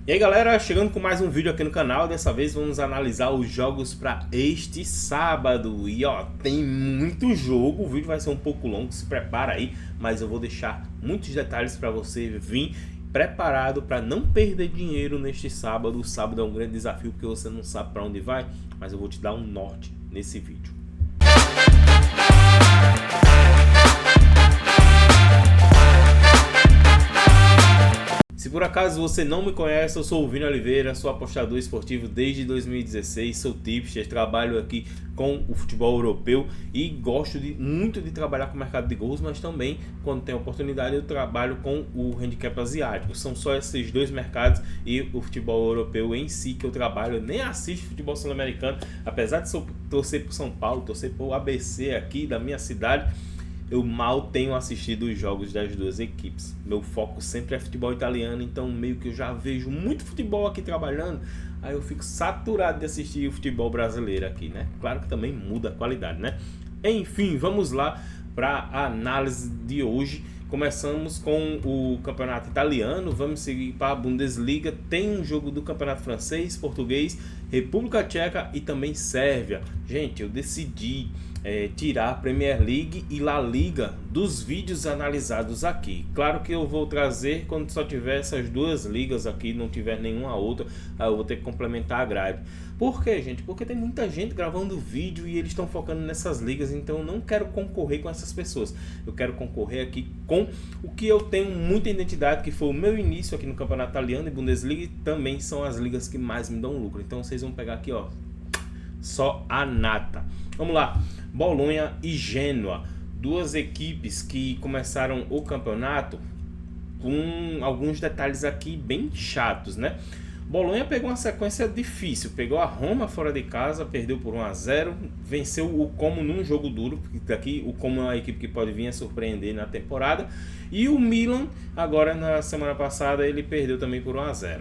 E aí galera, chegando com mais um vídeo aqui no canal. Dessa vez vamos analisar os jogos para este sábado. E ó, tem muito jogo, o vídeo vai ser um pouco longo, se prepara aí. Mas eu vou deixar muitos detalhes para você vir preparado para não perder dinheiro neste sábado. O sábado é um grande desafio porque você não sabe para onde vai, mas eu vou te dar um norte nesse vídeo. Se por acaso você não me conhece, eu sou o Vini Oliveira, sou apostador esportivo desde 2016, sou tipster, trabalho aqui com o futebol europeu e gosto muito de trabalhar com o mercado de gols, mas também, quando tem oportunidade, eu trabalho com o handicap asiático. São só esses dois mercados e o futebol europeu em si que eu trabalho. Eu nem assisto futebol sul-americano, apesar de torcer por São Paulo, torcer por ABC aqui da minha cidade. Eu mal tenho assistido os jogos das duas equipes. Meu foco sempre é futebol italiano, então meio que eu já vejo muito futebol aqui trabalhando. Aí eu fico saturado de assistir o futebol brasileiro aqui, né? Claro que também muda a qualidade, né? Enfim, vamos lá para a análise de hoje. Começamos com o campeonato italiano, vamos seguir para a Bundesliga. Tem um jogo do campeonato francês, português, República Tcheca e também Sérvia. Gente, eu decidi tirar a Premier League e La Liga dos vídeos analisados aqui. Claro que eu vou trazer quando só tiver essas duas ligas aqui, não tiver nenhuma outra, aí eu vou ter que complementar a grade. Por quê, gente? Porque tem muita gente gravando vídeo e eles estão focando nessas ligas, então eu não quero concorrer com essas pessoas. Eu quero concorrer aqui com o que eu tenho muita identidade, que foi o meu início aqui no campeonato italiano e Bundesliga, e também são as ligas que mais me dão lucro. Então vocês vão pegar aqui, ó, só a nata. Vamos lá, Bolonha e Genoa, duas equipes que começaram o campeonato com alguns detalhes aqui bem chatos, né? Bolonha pegou uma sequência difícil, pegou a Roma fora de casa, perdeu por 1-0, venceu o Como num jogo duro, porque aqui o Como é uma equipe que pode vir a surpreender na temporada, e o Milan, agora na semana passada, ele perdeu também por 1-0.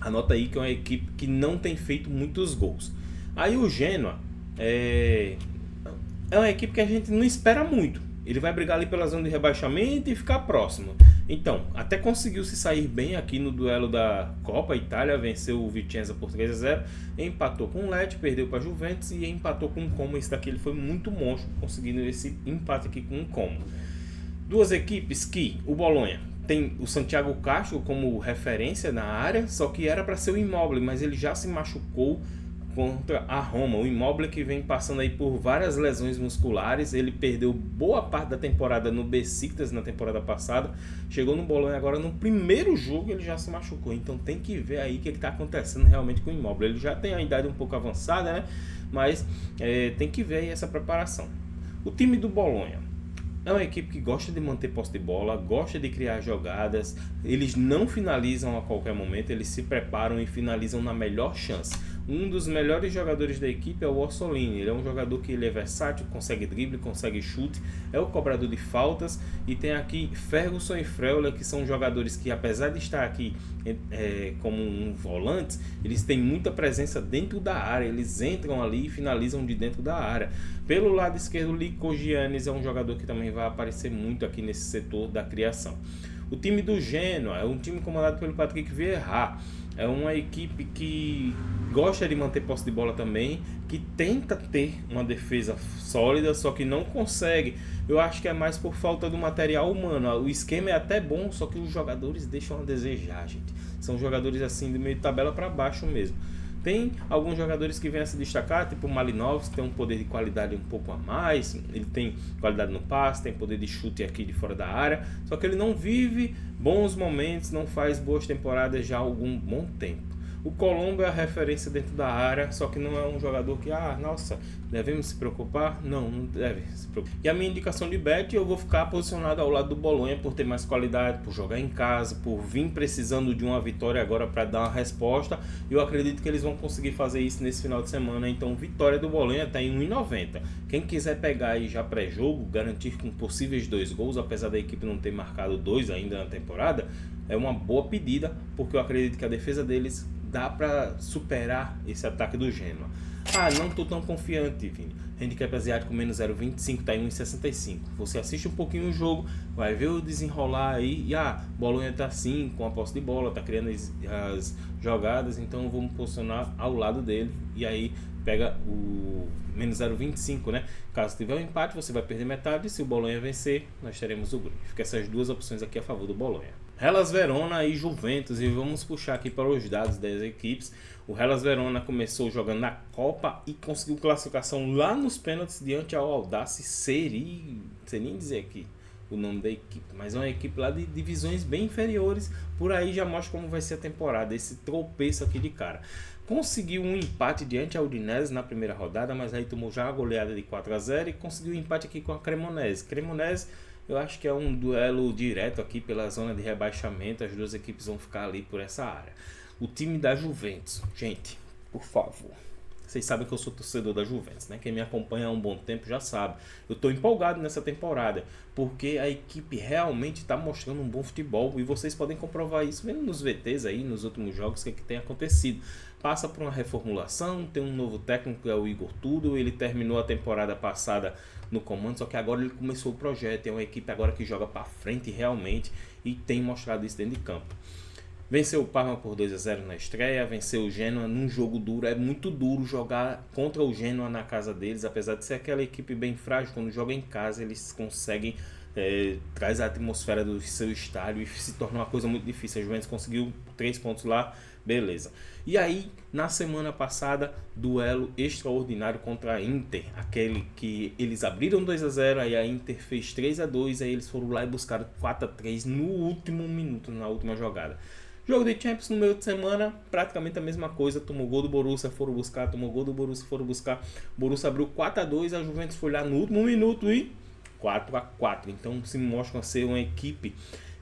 Anota aí que é uma equipe que não tem feito muitos gols. Aí o Genoa é uma equipe que a gente não espera muito. Ele vai brigar ali pela zona de rebaixamento e ficar próximo. Então, até conseguiu se sair bem aqui no duelo da Copa Itália, venceu o Vicenza por 3-0, empatou com o Lecce, perdeu para a Juventus e empatou com o Como. Esse daqui ele foi muito monstro, conseguindo esse empate aqui com o Como. Duas equipes que o Bolonha tem o Santiago Castro como referência na área, só que era para ser o Immobile, mas ele já se machucou contra a Roma. O Immobile que vem passando aí por várias lesões musculares, ele perdeu boa parte da temporada no Besiktas na temporada passada, chegou no Bolonha agora no primeiro jogo ele já se machucou, então tem que ver aí o que está acontecendo realmente com o Immobile. Ele já tem a idade um pouco avançada, né? Mas tem que ver aí essa preparação. O time do Bolonha é uma equipe que gosta de manter posse de bola, gosta de criar jogadas, eles não finalizam a qualquer momento, eles se preparam e finalizam na melhor chance. Um dos melhores jogadores da equipe é o Orsolini. Ele é um jogador que ele é versátil, consegue drible, consegue chute, é o cobrador de faltas. E tem aqui Ferguson e Freuler, que são jogadores que, apesar de estar aqui como um volante, eles têm muita presença dentro da área. Eles entram ali e finalizam de dentro da área. Pelo lado esquerdo, Lico Giannis é um jogador que também vai aparecer muito aqui nesse setor da criação. O time do Genoa é um time comandado pelo Patrick Vieira. É uma equipe que gosta de manter posse de bola também, que tenta ter uma defesa sólida, só que não consegue. Eu acho que é mais por falta do material humano. O esquema é até bom, só que os jogadores deixam a desejar, gente. São jogadores assim de meio de tabela para baixo mesmo. Tem alguns jogadores que vêm a se destacar, tipo o Malinovskis, que tem um poder de qualidade um pouco a mais. Ele tem qualidade no passe, tem poder de chute aqui de fora da área. Só que ele não vive bons momentos, não faz boas temporadas já há algum bom tempo. O Colombo é a referência dentro da área, só que não é um jogador que, nossa, devemos se preocupar? Não, não deve se preocupar. E a minha indicação de bet, eu vou ficar posicionado ao lado do Bolonha por ter mais qualidade, por jogar em casa, por vir precisando de uma vitória agora para dar uma resposta. Eu acredito que eles vão conseguir fazer isso nesse final de semana, então vitória do Bolonha está em 1,90. Quem quiser pegar aí já pré-jogo, garantir com possíveis 2 gols, apesar da equipe não ter marcado 2 ainda na temporada, é uma boa pedida, porque eu acredito que a defesa deles dá para superar esse ataque do Genoa. Não tô tão confiante, Vini. Handicap asiático menos 0,25 tá em 1,65. Você assiste um pouquinho o jogo, vai ver o desenrolar aí. E Bolonha tá assim, com a posse de bola, tá criando as jogadas. Então vamos posicionar ao lado dele. E aí pega o menos 0,25, né? Caso tiver um empate, você vai perder metade. Se o Bolonha vencer, nós teremos o grupo. Fica essas duas opções aqui a favor do Bolonha. Hellas Verona e Juventus, e vamos puxar aqui para os dados das equipes. O Hellas Verona começou jogando na Copa e conseguiu classificação lá nos pênaltis diante ao Audace Seri, não sei nem dizer aqui o nome da equipe, mas é uma equipe lá de divisões bem inferiores. Por aí já mostra como vai ser a temporada, esse tropeço aqui de cara. Conseguiu um empate diante ao Udinese na primeira rodada, mas aí tomou já a goleada de 4-0 e conseguiu um empate aqui com a Cremonese. Eu acho que é um duelo direto aqui pela zona de rebaixamento. As duas equipes vão ficar ali por essa área. O time da Juventus, gente, por favor. Vocês sabem que eu sou torcedor da Juventus, né? Quem me acompanha há um bom tempo já sabe. Eu estou empolgado nessa temporada, porque a equipe realmente está mostrando um bom futebol. E vocês podem comprovar isso vendo nos VTs aí, nos últimos jogos, que tem acontecido. Passa por uma reformulação, tem um novo técnico, que é o Igor Tudor. Ele terminou a temporada passada no comando, só que agora ele começou o projeto. É uma equipe agora que joga para frente realmente e tem mostrado isso dentro de campo. Venceu o Parma por 2-0 na estreia, venceu o Genoa num jogo duro. É muito duro jogar contra o Genoa na casa deles, apesar de ser aquela equipe bem frágil. Quando joga em casa, eles conseguem traz a atmosfera do seu estádio e se torna uma coisa muito difícil. A Juventus conseguiu 3 pontos lá, beleza. E aí, na semana passada, duelo extraordinário contra a Inter, aquele que eles abriram 2-0, aí a Inter fez 3-2, aí eles foram lá e buscaram 4-3 no último minuto, na última jogada. Jogo de Champions no meio de semana, praticamente a mesma coisa. Tomou gol do Borussia, foram buscar. Tomou gol do Borussia, foram buscar. Borussia abriu 4-2, a Juventus foi lá no último minuto e 4-4. Então se mostra ser uma equipe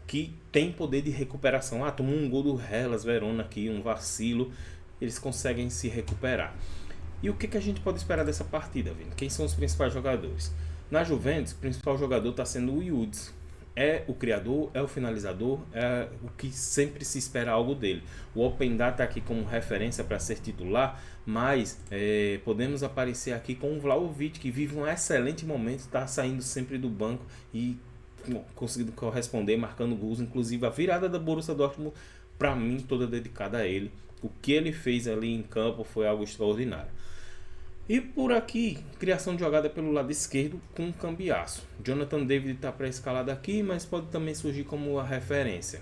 que tem poder de recuperação. Tomou um gol do Hellas Verona aqui, um vacilo. Eles conseguem se recuperar. E o que a gente pode esperar dessa partida, Vini? Quem são os principais jogadores? Na Juventus, o principal jogador está sendo o Yudes. É o criador, é o finalizador, é o que sempre se espera algo dele. O Openda está aqui como referência para ser titular, mas podemos aparecer aqui com o Vlahovic, que vive um excelente momento, está saindo sempre do banco e conseguindo corresponder, marcando gols. Inclusive a virada da Borussia Dortmund, para mim, toda dedicada a ele. O que ele fez ali em campo foi algo extraordinário. E por aqui, criação de jogada pelo lado esquerdo com um cambiaço. Jonathan David está pré-escalado aqui, mas pode também surgir como a referência.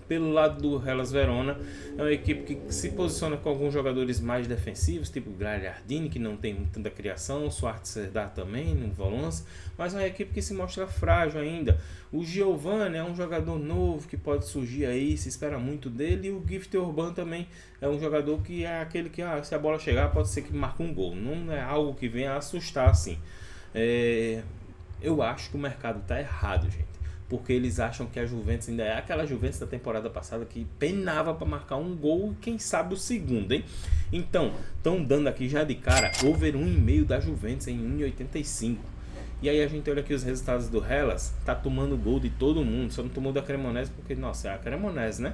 Pelo lado do Hellas Verona, é uma equipe que se posiciona com alguns jogadores mais defensivos, tipo Gagliardini, que não tem tanta criação, Suárez Serdar também, no volante, mas é uma equipe que se mostra frágil ainda. O Giovani é um jogador novo que pode surgir aí, se espera muito dele, e o Gift Orban também é um jogador que é aquele que, se a bola chegar, pode ser que marque um gol. Não é algo que venha a assustar assim. Eu acho que o mercado está errado, gente. Porque eles acham que a Juventus ainda é aquela Juventus da temporada passada que penava para marcar um gol e quem sabe o segundo, hein? Então, estão dando aqui já de cara over 1,5 da Juventus em 1,85. E aí a gente olha aqui os resultados do Hellas, tá tomando gol de todo mundo, só não tomou da Cremonese porque, nossa, é a Cremonese, né?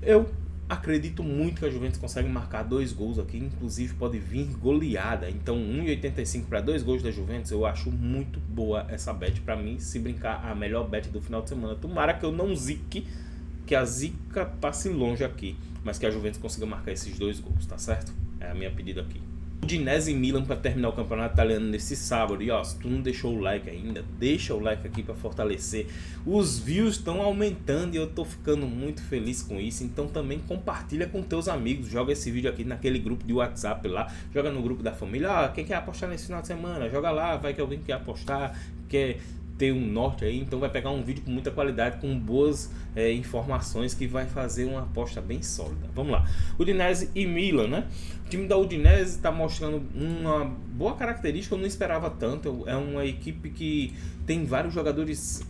Eu acredito muito que a Juventus consegue marcar 2 gols aqui, inclusive pode vir goleada. Então 1,85 para 2 gols da Juventus, eu acho muito boa essa bet. Para mim, se brincar, a melhor bet do final de semana. Tomara que eu não zique, que a zica passe longe aqui, mas que a Juventus consiga marcar esses 2 gols, tá certo? É a minha pedida aqui. Udinese e Milan para terminar o campeonato italiano nesse sábado. E se tu não deixou o like ainda, deixa o like aqui para fortalecer. Os views estão aumentando e eu tô ficando muito feliz com isso. Então também compartilha com teus amigos. Joga esse vídeo aqui naquele grupo de WhatsApp lá. Joga no grupo da família. Quem quer apostar nesse final de semana? Joga lá, vai que alguém quer apostar, quer ter um norte aí, então vai pegar um vídeo com muita qualidade, com boas informações, que vai fazer uma aposta bem sólida. Vamos lá, Udinese e Milan, né? O time da Udinese está mostrando uma boa característica, eu não esperava tanto. É uma equipe que tem vários jogadores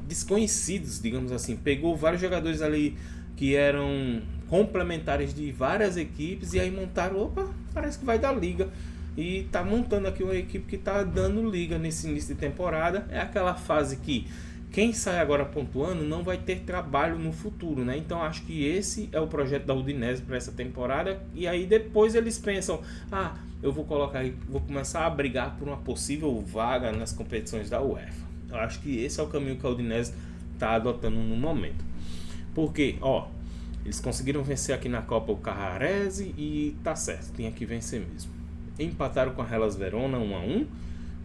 desconhecidos, digamos assim. Pegou vários jogadores ali que eram complementares de várias equipes e aí montaram, parece que vai dar liga. E tá montando aqui uma equipe que tá dando liga nesse início de temporada. É aquela fase que quem sai agora pontuando não vai ter trabalho no futuro, né? Então acho que esse é o projeto da Udinese para essa temporada. E aí depois eles pensam, eu vou começar a brigar por uma possível vaga nas competições da UEFA. Eu acho que esse é o caminho que a Udinese está adotando no momento. Porque, eles conseguiram vencer aqui na Copa o Carrarese e tá certo, tinha que vencer mesmo. Empataram com a Hellas Verona 1-1.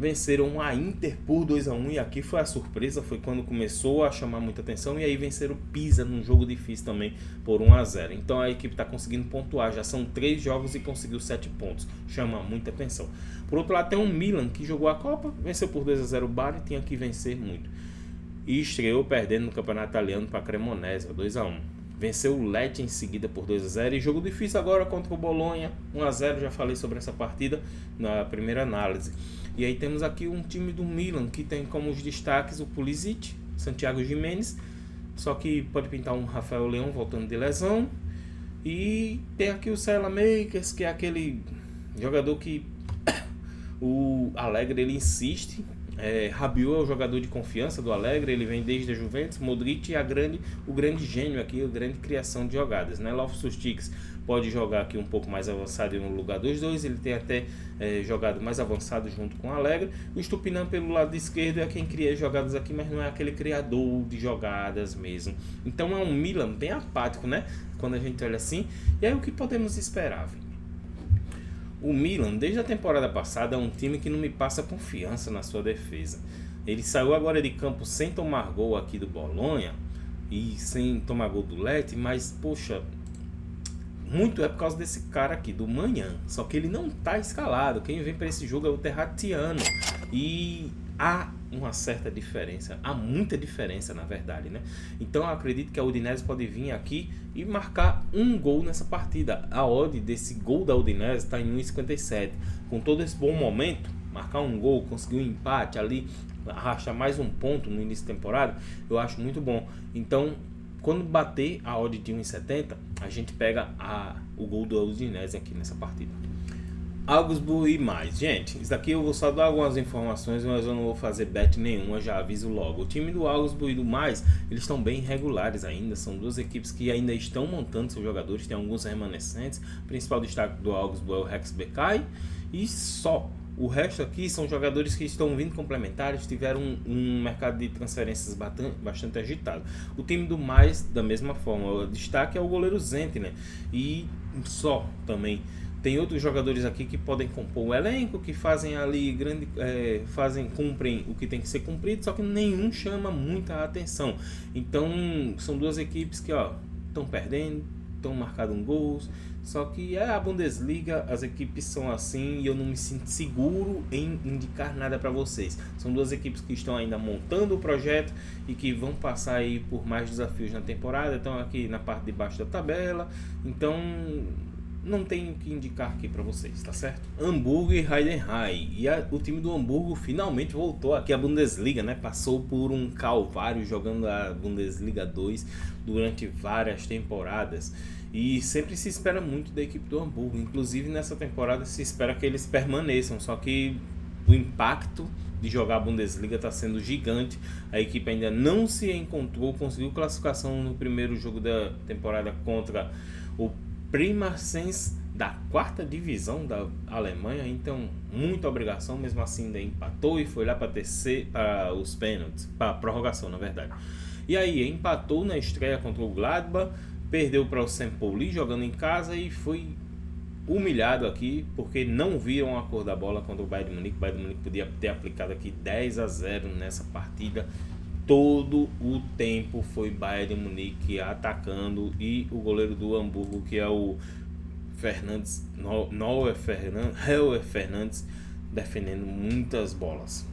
Venceram a Inter por 2-1 e aqui foi a surpresa, foi quando começou a chamar muita atenção, e aí venceram o Pisa num jogo difícil também por 1-0. Então a equipe está conseguindo pontuar, já são 3 jogos e conseguiu 7 pontos, chama muita atenção. Por outro lado tem o Milan, que jogou a Copa, venceu por 2-0 o Bari, tinha que vencer muito. E estreou perdendo no Campeonato Italiano para a Cremonese, 2-1. Venceu o Lecce em seguida por 2-0 e jogo difícil agora contra o Bolonha, 1-0, já falei sobre essa partida na primeira análise. E aí temos aqui um time do Milan que tem como os destaques o Pulisic, Santiago Gimenez, só que pode pintar um Rafael Leão voltando de lesão. E tem aqui o Saelemaekers, que é aquele jogador que o Allegri ele insiste. Rabiot é o jogador de confiança do Allegri, ele vem desde a Juventus. Modric é o grande gênio aqui, a grande criação de jogadas, né? Loftus-Cheek pode jogar aqui um pouco mais avançado no lugar dos dois, ele tem até jogado mais avançado junto com o Allegri. O Estupinan pelo lado esquerdo é quem cria jogadas aqui, mas não é aquele criador de jogadas mesmo. Então é um Milan bem apático, né? Quando a gente olha assim, e aí o que podemos esperar, Vini? O Milan, desde a temporada passada, é um time que não me passa confiança na sua defesa. Ele saiu agora de campo sem tomar gol aqui do Bolonha e sem tomar gol do Lecce, mas, poxa, muito é por causa desse cara aqui, do Manhã. Só que ele não está escalado. Quem vem para esse jogo é o Terratiano. E há uma certa diferença, há muita diferença na verdade, né? Então eu acredito que a Udinese pode vir aqui e marcar um gol nessa partida. A odd desse gol da Udinese está em 1,57. Com todo esse bom momento, marcar um gol, conseguir um empate ali, arrastar mais um ponto no início da temporada, eu acho muito bom. Então, quando bater a odd de 1,70, a gente pega o gol do Udinese aqui nessa partida. Augsburg e mais. Gente, isso daqui eu vou só dar algumas informações, mas eu não vou fazer bet nenhuma, já aviso logo. O time do Augsburg e do mais, eles estão bem irregulares ainda, são duas equipes que ainda estão montando seus jogadores, tem alguns remanescentes. O principal destaque do Augsburg é o Rex Bekai e só. O resto aqui são jogadores que estão vindo complementares, tiveram um mercado de transferências bastante agitado. O time do mais, da mesma forma, o destaque é o goleiro Zentner e só também. Tem outros jogadores aqui que podem compor o elenco, que fazem ali cumprem o que tem que ser cumprido, só que nenhum chama muita atenção. Então são duas equipes que estão perdendo, estão marcando gols. Só que a Bundesliga, as equipes são assim e eu não me sinto seguro em indicar nada para vocês. São duas equipes que estão ainda montando o projeto e que vão passar aí por mais desafios na temporada. Estão aqui na parte de baixo da tabela, então não tenho o que indicar aqui para vocês, tá certo? Hamburgo e Heidenheim. E o time do Hamburgo finalmente voltou aqui à Bundesliga, né? Passou por um calvário jogando a Bundesliga 2 durante várias temporadas. E sempre se espera muito da equipe do Hamburgo. Inclusive nessa temporada se espera que eles permaneçam. Só que o impacto de jogar a Bundesliga está sendo gigante. A equipe ainda não se encontrou, conseguiu classificação no primeiro jogo da temporada contra o Pirmasens da 4ª divisão da Alemanha, então muita obrigação, mesmo assim ainda empatou e foi lá para os pênaltis, para a prorrogação na verdade. E aí empatou na estreia contra o Gladbach, perdeu para o St. Pauli jogando em casa e foi humilhado aqui porque não viram a cor da bola contra o Bayern de Munique. O Bayern de Munique podia ter aplicado aqui 10-0 nessa partida. Todo o tempo foi Bayern de Munique atacando e o goleiro do Hamburgo, que é o Noel Fernandes, defendendo muitas bolas.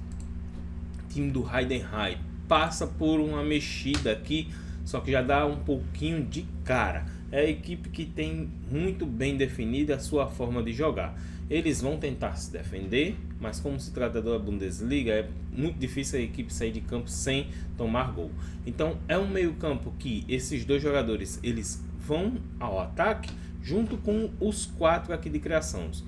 O time do Heidenheim passa por uma mexida aqui, só que já dá um pouquinho de cara. É a equipe que tem muito bem definida a sua forma de jogar. Eles vão tentar se defender, mas como se trata da Bundesliga, é muito difícil a equipe sair de campo sem tomar gol. Então é um meio campo que esses dois jogadores eles vão ao ataque junto com os 4 aqui de criações.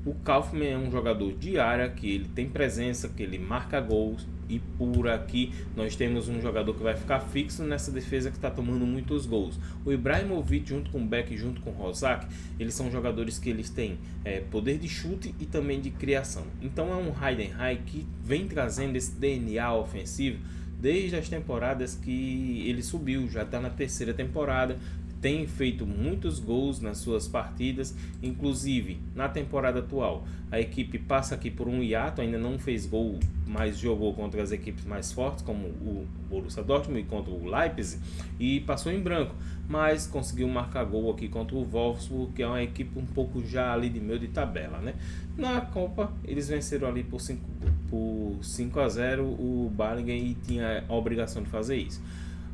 O Kaufmann é um jogador de área, que ele tem presença, que ele marca gols, e por aqui nós temos um jogador que vai ficar fixo nessa defesa que está tomando muitos gols. O Ibrahimovic junto com o Beck, junto com o Rozak, eles são jogadores que eles têm poder de chute e também de criação. Então é um Heidenheim que vem trazendo esse DNA ofensivo desde as temporadas que ele subiu, já está na terceira temporada, tem feito muitos gols nas suas partidas, inclusive na temporada atual. A equipe passa aqui por um hiato, ainda não fez gol, mas jogou contra as equipes mais fortes, como o Borussia Dortmund e contra o Leipzig, e passou em branco, mas conseguiu marcar gol aqui contra o Wolfsburg, que é uma equipe um pouco já ali de meio de tabela, né? Na Copa, eles venceram ali por 5-0 o Balingen e tinha a obrigação de fazer isso.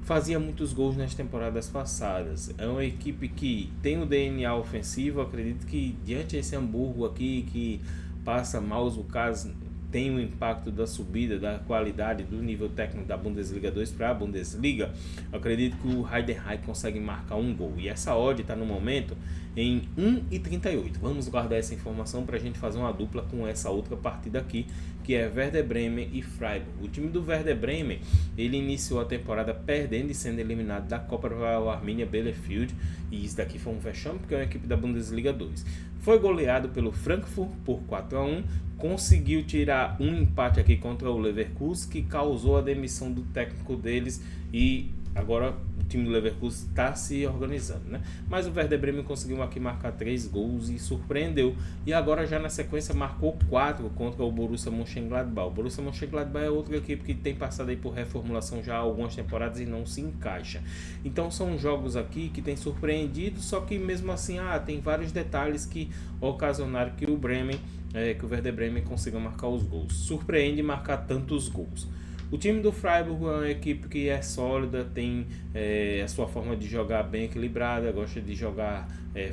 Fazia muitos gols nas temporadas passadas. É uma equipe que tem o DNA ofensivo. Acredito que diante desse Hamburgo aqui, que passa maus bocados, tem o impacto da subida, da qualidade do nível técnico da Bundesliga 2 para a Bundesliga. Acredito que o Heidenheim consegue marcar um gol. E essa odd está no momento em 1,38. Vamos guardar essa informação para a gente fazer uma dupla com essa outra partida aqui, que é Werder Bremen e Freiburg. O time do Werder Bremen, ele iniciou a temporada perdendo e sendo eliminado da Copa para o Arminia Bielefeld, e isso daqui foi um vexame porque é uma equipe da Bundesliga 2. Foi goleado pelo Frankfurt por 4-1, conseguiu tirar um empate aqui contra o Leverkusen, que causou a demissão do técnico deles, e agora o time do Leverkusen está se organizando, né? Mas o Werder Bremen conseguiu aqui marcar 3 gols e surpreendeu. E agora já na sequência marcou 4 contra o Borussia Mönchengladbach. O Borussia Mönchengladbach é outra equipe que tem passado aí por reformulação já há algumas temporadas e não se encaixa. Então são jogos aqui que tem surpreendido, só que mesmo assim tem vários detalhes que ocasionaram que o Werder Bremen consiga marcar os gols. Surpreende marcar tantos gols. O time do Freiburg é uma equipe que é sólida, tem a sua forma de jogar bem equilibrada, gosta de jogar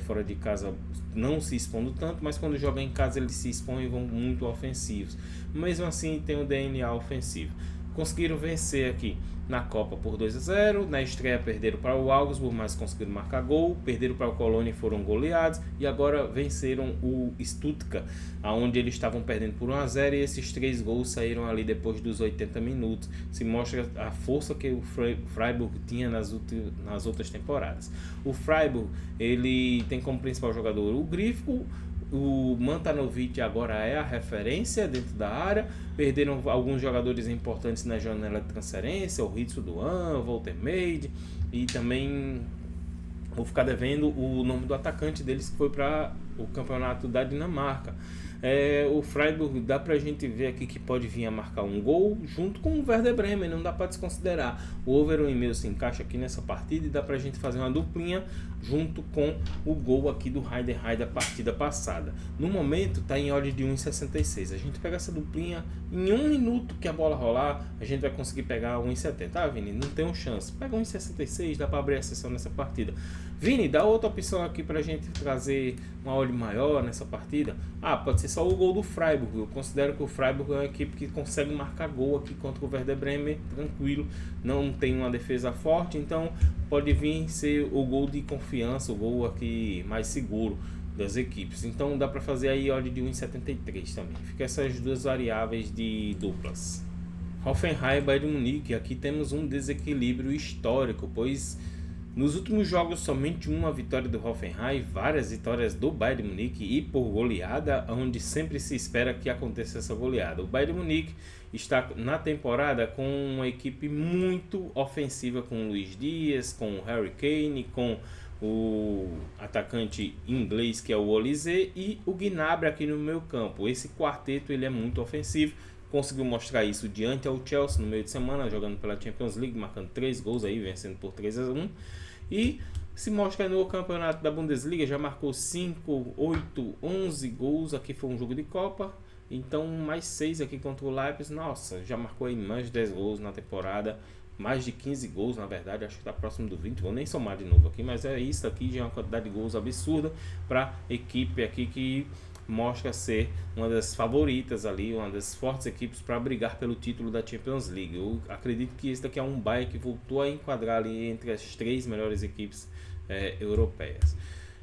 fora de casa não se expondo tanto, mas quando joga em casa eles se expõem e vão muito ofensivos. Mesmo assim tem o DNA ofensivo. Conseguiram vencer aqui na Copa por 2-0, na estreia perderam para o Augsburg, mas conseguiram marcar gol, perderam para o Colônia e foram goleados, e agora venceram o Stuttgart, onde eles estavam perdendo por 1-0, e esses 3 gols saíram ali depois dos 80 minutos, se mostra a força que o Freiburg tinha nas outras temporadas. O Freiburg, ele tem como principal jogador o Grifo. O Mantanovic agora é a referência dentro da área. Perderam alguns jogadores importantes na janela de transferência, o Ritsu Doan, o Walter Meide, e também vou ficar devendo o nome do atacante deles, que foi para o campeonato da Dinamarca. O Freiburg, dá pra gente ver aqui que pode vir a marcar um gol junto com o Werder Bremen, não dá para desconsiderar. O over 1,5 se encaixa aqui nessa partida e dá pra gente fazer uma duplinha junto com o gol aqui do Heidenheim da partida passada. No momento tá em odd de 1,66. A gente pega essa duplinha em 1 minuto que a bola rolar, a gente vai conseguir pegar 1,70. Vini, não tem chance. Pega 1,66, dá para abrir a sessão nessa partida. Vini, dá outra opção aqui pra gente trazer uma odd maior nessa partida. Pode ser só o gol do Freiburg. Eu considero que o Freiburg é uma equipe que consegue marcar gol aqui contra o Werder Bremen, tranquilo. Não tem uma defesa forte, então pode vir ser o gol de confiança, o gol aqui mais seguro das equipes. Então dá para fazer aí odd de 1,73 também. Fica essas duas variáveis de duplas. Hoffenheim e Bayern de Munique. Aqui temos um desequilíbrio histórico, pois nos últimos jogos somente uma vitória do Hoffenheim, várias vitórias do Bayern de Munique e por goleada, onde sempre se espera que aconteça essa goleada. O Bayern de Munique está na temporada com uma equipe muito ofensiva, com o Luiz Dias, com o Harry Kane, com o atacante inglês que é o Olise e o Gnabry aqui no meio campo. Esse quarteto ele é muito ofensivo. Conseguiu mostrar isso diante ao Chelsea no meio de semana, jogando pela Champions League, marcando 3 gols aí, vencendo por 3-1. E se mostra no campeonato da Bundesliga, já marcou 5, 8, 11 gols. Aqui foi um jogo de Copa, então mais 6 aqui contra o Leipzig. Nossa, já marcou aí mais de 10 gols na temporada, mais de 15 gols na verdade, acho que está próximo do 20, vou nem somar de novo aqui, mas é isso aqui, já é uma quantidade de gols absurda para a equipe aqui que mostra ser uma das favoritas ali, uma das fortes equipes para brigar pelo título da Champions League. Eu acredito que esse daqui é um Bayern que voltou a enquadrar ali entre as 3 melhores equipes europeias.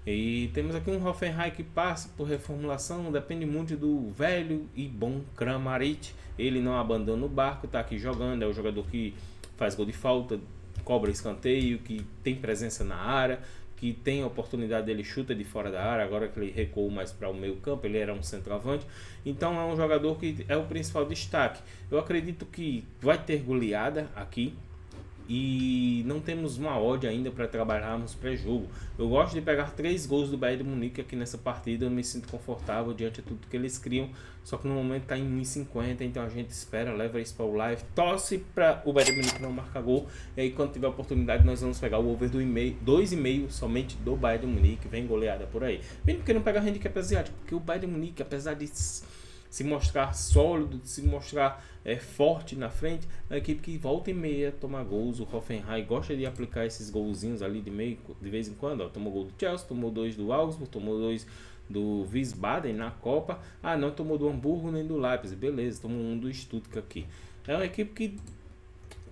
E temos aqui um Hoffenheim que passa por reformulação, depende muito do velho e bom Kramaric. Ele não abandona o barco, está aqui jogando, é o jogador que faz gol de falta, cobra escanteio, que tem presença na área, que tem a oportunidade, ele chuta de fora da área. Agora que ele recuou mais para o meio campo, ele era um centroavante, então é um jogador que é o principal destaque. Eu acredito que vai ter goleada aqui, e não temos uma odd ainda para trabalharmos pré-jogo. Eu gosto de pegar 3 gols do Bayern de Munique aqui nessa partida, eu me sinto confortável diante de tudo que eles criam, só que no momento está em 1,50, então a gente espera, leva isso para o live, torce para o Bayern de Munique não marcar gol, e aí quando tiver a oportunidade nós vamos pegar o over do 2,5 somente do Bayern de Munique, vem goleada por aí. Vem porque não pega handicap asiático, porque o Bayern de Munique, apesar de se mostrar sólido, de se mostrar forte na frente, é uma equipe que volta e meia toma gols. O Hoffenheim gosta de aplicar esses golzinhos ali de vez em quando. Ó. Tomou gol do Chelsea, tomou 2 do Augsburg, tomou 2 do Wiesbaden na Copa. Não tomou do Hamburgo nem do Leipzig, beleza, tomou 1 do Stuttgart aqui. É uma equipe que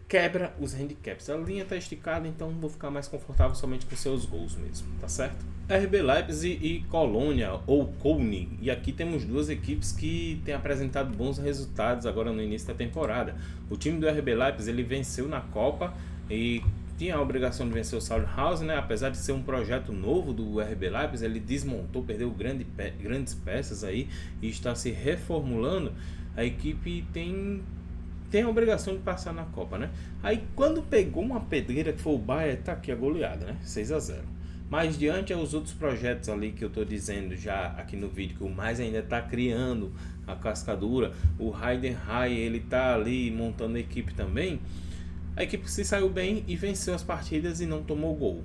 quebra os handicaps. A linha está esticada, então vou ficar mais confortável somente com seus gols mesmo, tá certo? RB Leipzig e Colônia, ou Köln. E aqui temos duas equipes que têm apresentado bons resultados agora no início da temporada. O time do RB Leipzig, ele venceu na Copa e tinha a obrigação de vencer o Sandhausen, né? Apesar de ser um projeto novo do RB Leipzig, ele desmontou, perdeu grandes peças aí e está se reformulando. A equipe tem a obrigação de passar na Copa, né? Aí quando pegou uma pedreira que foi o Bayern, tá aqui a goleada, né? 6-0. Mas diante aos outros projetos ali que eu tô dizendo já aqui no vídeo, que o mais ainda tá criando a cascadura, o Heidenheim, ele tá ali montando a equipe também. A equipe se saiu bem e venceu as partidas e não tomou gol.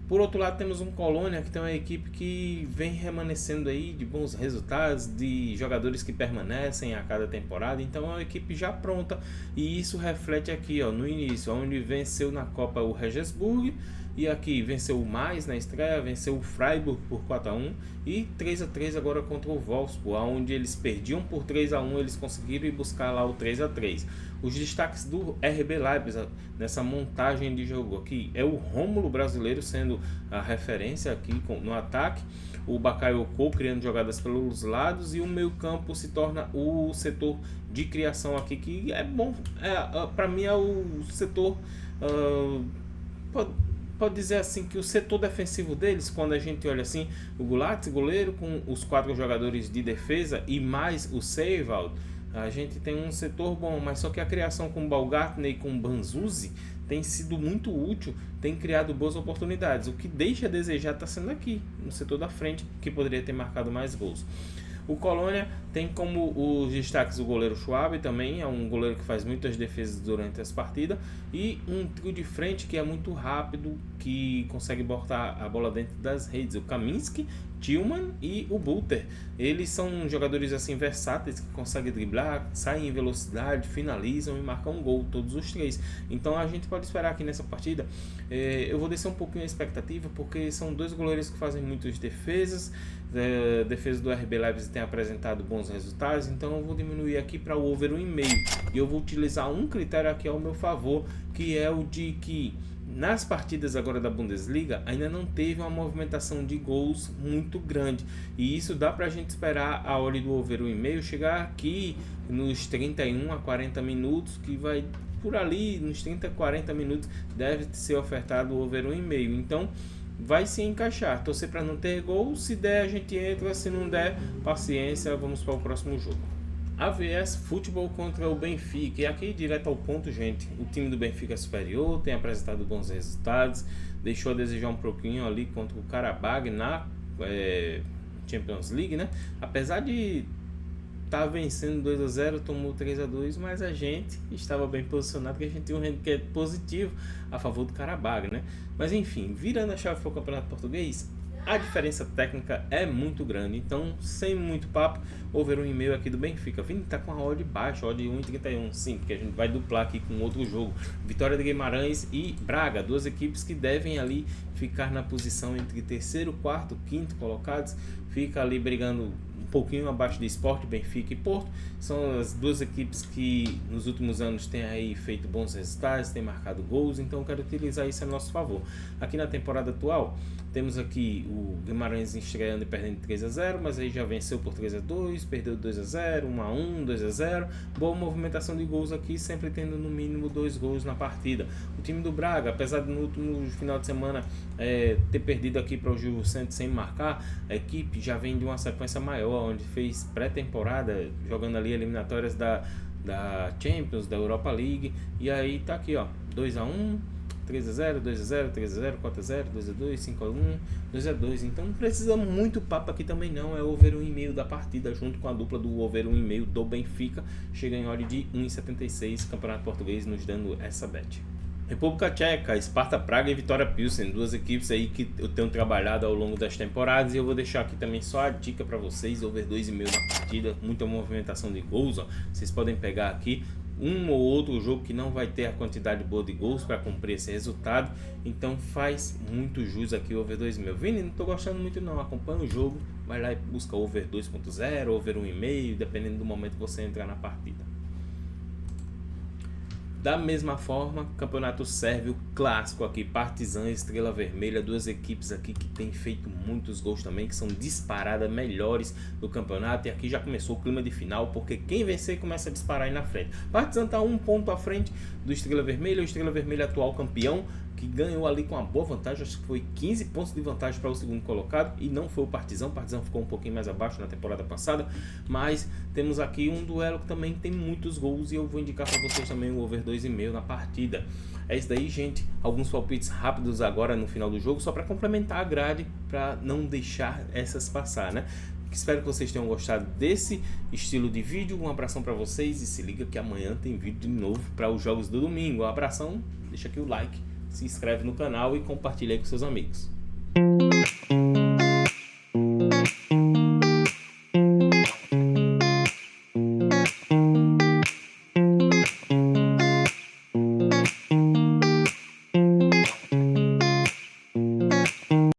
Por outro lado, temos um Colônia, que tem uma equipe que vem remanescendo aí de bons resultados, de jogadores que permanecem a cada temporada. Então é uma equipe já pronta, e isso reflete aqui, ó, no início, onde venceu na Copa o Regensburg, e aqui venceu o Mais na estreia, venceu o Freiburg por 4-1 e 3-3 agora contra o Wolfsburg, onde eles perdiam por 3-1, eles conseguiram ir buscar lá o 3-3. Os destaques do RB Leipzig nessa montagem de jogo aqui é o Rômulo brasileiro sendo a referência aqui no ataque, o Bakayoko criando jogadas pelos lados, e o meio campo se torna o setor de criação aqui, que é bom, para mim é o setor, pode dizer assim, que o setor defensivo deles, quando a gente olha assim, o Gulart, goleiro, com os 4 jogadores de defesa e mais o Seiwald, a gente tem um setor bom, mas só que a criação com o Baumgartner e com o Banzuzi tem sido muito útil, tem criado boas oportunidades. O que deixa a desejar está sendo aqui, no setor da frente, que poderia ter marcado mais gols. O Colônia tem como os destaques o goleiro Schwab, também é um goleiro que faz muitas defesas durante as partidas, e um trio de frente que é muito rápido, que consegue botar a bola dentro das redes, o Kaminski, Tillman e o Butter. Eles são jogadores assim versáteis, que conseguem driblar, saem em velocidade, finalizam e marcam um gol, todos os 3. Então a gente pode esperar aqui nessa partida, eu vou descer um pouquinho a expectativa, porque são 2 goleiros que fazem muitas defesas. A defesa do RB Leipzig tem apresentado bons resultados, então eu vou diminuir aqui para o over 1,5, e eu vou utilizar um critério aqui ao meu favor, que é o de que nas partidas agora da Bundesliga ainda não teve uma movimentação de gols muito grande, e isso dá para a gente esperar a hora do over 1,5 chegar aqui nos 31 a 40 minutos, que vai por ali nos 30 a 40 minutos deve ser ofertado o over 1,5, então vai se encaixar, torcer para não ter gol, se der a gente entra, se não der, paciência, vamos para o próximo jogo. AVS Futebol contra o Benfica, e aqui direto ao ponto, gente, o time do Benfica é superior, tem apresentado bons resultados, deixou a desejar um pouquinho ali contra o Karabag na Champions League, né? Apesar de tá vencendo 2-0, tomou 3-2, mas a gente estava bem posicionado, porque a gente tinha um handicap positivo a favor do Karabag, né? Mas enfim, virando a chave para o Campeonato Português, a diferença técnica é muito grande, então sem muito papo, over 1,5 aqui do Benfica. Vini tá com a odd baixa, odd 1,31, sim, porque a gente vai duplar aqui com outro jogo. Vitória de Guimarães e Braga, duas equipes que devem ali ficar na posição entre terceiro, quarto, quinto colocados, fica ali brigando um pouquinho abaixo de Sport, Benfica e Porto. São as duas equipes que nos últimos anos têm aí feito bons resultados, têm marcado gols, então eu quero utilizar isso a nosso favor. Aqui na temporada atual, temos aqui o Guimarães estreando e perdendo 3-0, mas aí já venceu por 3-2, perdeu 2-0, 1-1, 2-0. Boa movimentação de gols aqui, sempre tendo no mínimo 2 gols na partida. O time do Braga, apesar de no último final de semana ter perdido aqui para o Gil Vicente sem marcar, a equipe já vem de uma sequência maior, onde fez pré-temporada, jogando ali eliminatórias da Champions, da Europa League, e aí tá aqui, ó, 2-1, 3-0, 2-0, 3-0, 4-0, 2-2, 5-1, 2-2. Então não precisa muito papo aqui também não. É over 1,5 da partida, junto com a dupla do over 1,5 do Benfica. Chega em odd de 1,76. Campeonato Português nos dando essa bet. República Tcheca, Sparta Praga e Vitória Pilsen, duas equipes aí que eu tenho trabalhado ao longo das temporadas, e eu vou deixar aqui também só a dica para vocês, over 2,5 na partida, muita movimentação de gols, ó. Vocês podem pegar aqui um ou outro jogo que não vai ter a quantidade boa de gols para cumprir esse resultado, então faz muito jus aqui o over 2,5. Vini, não tô gostando muito não, acompanha o jogo, vai lá e busca over 2,0, over 1,5, dependendo do momento que você entrar na partida. Da mesma forma, campeonato sérvio clássico aqui, Partizan e Estrela Vermelha, duas equipes aqui que têm feito muitos gols também, que são disparadas melhores do campeonato, e aqui já começou o clima de final, porque quem vencer começa a disparar aí na frente. Partizan está 1 ponto à frente do Estrela Vermelha, o Estrela Vermelha atual campeão, que ganhou ali com uma boa vantagem, acho que foi 15 pontos de vantagem para o segundo colocado, e não foi o Partizan ficou um pouquinho mais abaixo na temporada passada, mas temos aqui um duelo que também tem muitos gols, e eu vou indicar para vocês também o over 2,5 na partida. É isso daí, gente, alguns palpites rápidos agora no final do jogo, só para complementar a grade, para não deixar essas passar, né? Espero que vocês tenham gostado desse estilo de vídeo, um abração para vocês, e se liga que amanhã tem vídeo de novo para os jogos do domingo. Um abração, deixa aqui o like, se inscreve no canal e compartilha aí com seus amigos.